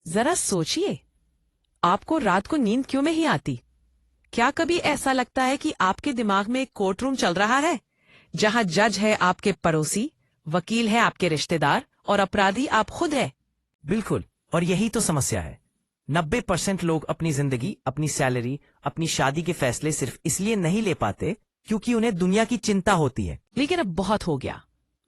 जरा सोचिए, आपको रात को नींद क्यों नहीं आती? क्या कभी ऐसा लगता है कि आपके दिमाग में एक कोर्ट रूम चल रहा है, जहां जज है आपके पड़ोसी, वकील है आपके रिश्तेदार और अपराधी आप खुद है? बिल्कुल, और यही तो समस्या है। 90% लोग अपनी जिंदगी, अपनी सैलरी, अपनी शादी के फैसले सिर्फ इसलिए नहीं ले पाते क्योंकि उन्हें दुनिया की चिंता होती है। लेकिन अब बहुत हो गया।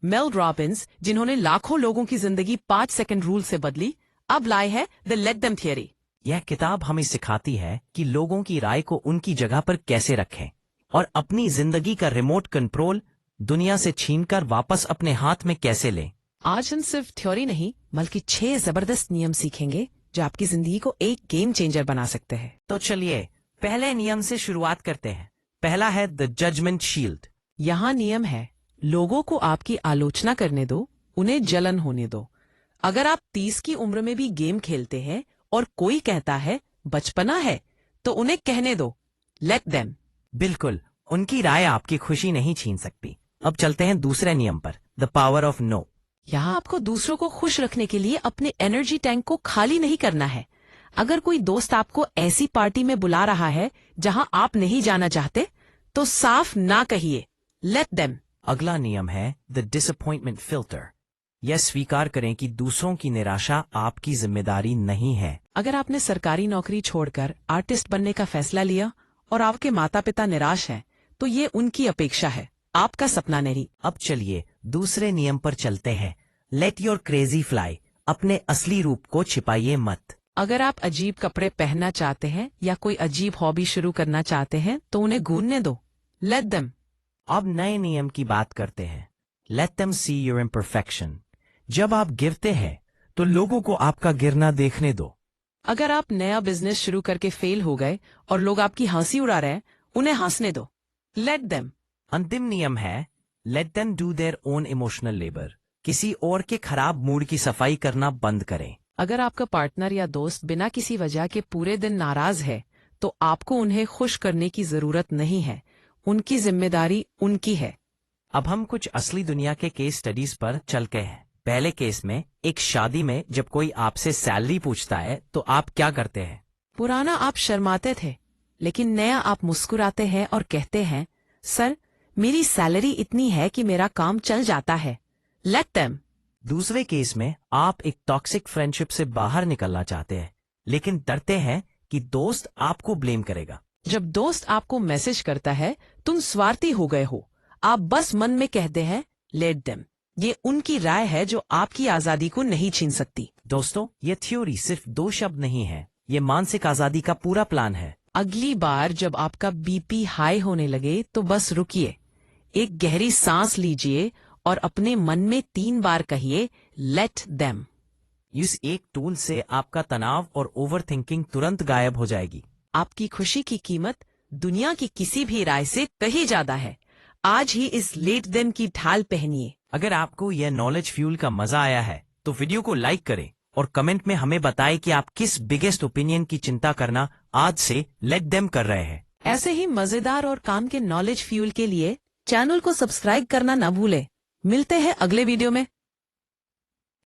मेल रॉबिन्स, जिन्होंने लाखों लोगों की जिंदगी 5 सेकंड रूल से बदली, अब लाए है द लेट देम थियरी। यह किताब हमें सिखाती है कि लोगों की राय को उनकी जगह पर कैसे रखें और अपनी जिंदगी का रिमोट कंट्रोल दुनिया से छीनकर वापस अपने हाथ में कैसे लें। आज हम सिर्फ थ्योरी नहीं, बल्कि 6 जबरदस्त नियम सीखेंगे जो आपकी जिंदगी को एक गेम चेंजर बना सकते हैं। तो चलिए पहले नियम से शुरुआत करते हैं। पहला है द जजमेंट शील्ड। यहाँ नियम है, लोगों को आपकी आलोचना करने दो, उन्हें जलन होने दो। अगर आप 30 की उम्र में भी गेम खेलते हैं और कोई कहता है बचपना है, तो उन्हें कहने दो, लेट देम। बिल्कुल, उनकी राय आपकी खुशी नहीं छीन सकती। अब चलते हैं दूसरे नियम पर, द पावर ऑफ नो। यहाँ आपको दूसरों को खुश रखने के लिए अपने एनर्जी टैंक को खाली नहीं करना है। अगर कोई दोस्त आपको ऐसी पार्टी में बुला रहा है जहाँ आप नहीं जाना चाहते, तो साफ ना कहिए, लेट देम। अगला नियम है द डिसअपॉइंटमेंट फिल्टर। यह स्वीकार करें कि दूसरों की निराशा आपकी जिम्मेदारी नहीं है। अगर आपने सरकारी नौकरी छोड़कर आर्टिस्ट बनने का फैसला लिया और आपके माता पिता निराश हैं, तो ये उनकी अपेक्षा है, आपका सपना नहीं। अब चलिए दूसरे नियम पर चलते हैं, लेट योर क्रेजी फ्लाई। अपने असली रूप को छिपाइए मत। अगर आप अजीब कपड़े पहनना चाहते हैं या कोई अजीब हॉबी शुरू करना चाहते हैं, तो उन्हें घूमने दो, लेट देम। अब नए नियम की बात करते हैं, let them see your imperfection. जब आप गिरते हैं तो लोगों को आपका गिरना देखने दो। अगर आप नया बिजनेस शुरू करके फेल हो गए और लोग आपकी हंसी उड़ा रहे हैं, उन्हें हंसने दो, लेट देम। अंतिम नियम है, let them do their own emotional labour. किसी और के खराब मूड की सफाई करना बंद करें। अगर आपका पार्टनर या दोस्त बिना किसी वजह के पूरे दिन नाराज है, तो आपको उन्हें खुश करने की जरूरत नहीं है, उनकी जिम्मेदारी उनकी है। अब हम कुछ असली दुनिया के केस स्टडीज पर चलते हैं। पहले केस में, एक शादी में जब कोई आपसे सैलरी पूछता है तो आप क्या करते हैं? पुराना आप शर्माते थे, लेकिन नया आप मुस्कुराते हैं और कहते हैं, सर मेरी सैलरी इतनी है कि मेरा काम चल जाता है, लेट देम। दूसरे केस में आप एक टॉक्सिक फ्रेंडशिप से बाहर निकलना चाहते हैं, लेकिन डरते हैं कि दोस्त आपको ब्लेम करेगा। जब दोस्त आपको मैसेज करता है तुम स्वार्थी हो गए हो, आप बस मन में कहते हैं, लेट देम। ये उनकी राय है जो आपकी आजादी को नहीं छीन सकती। दोस्तों, ये थ्योरी सिर्फ 2 शब्द नहीं है, ये मानसिक आजादी का पूरा प्लान है। अगली बार जब आपका बीपी हाई होने लगे तो बस रुकिए, एक गहरी सांस लीजिए और अपने मन में 3 बार कहिए, लेट देम। इस एक टूल से आपका तनाव और ओवरथिंकिंग तुरंत गायब हो जाएगी। आपकी खुशी की कीमत दुनिया की किसी भी राय से कहीं ज्यादा है। आज ही इस लेट देम की ढाल पहनिए। अगर आपको यह नॉलेज फ्यूल का मजा आया है तो वीडियो को लाइक करें और कमेंट में हमें बताएं कि आप किस बिगेस्ट ओपिनियन की चिंता करना आज से लेट देम कर रहे हैं। ऐसे ही मजेदार और काम के नॉलेज फ्यूल के लिए चैनल को सब्सक्राइब करना ना भूलें। मिलते हैं अगले वीडियो में।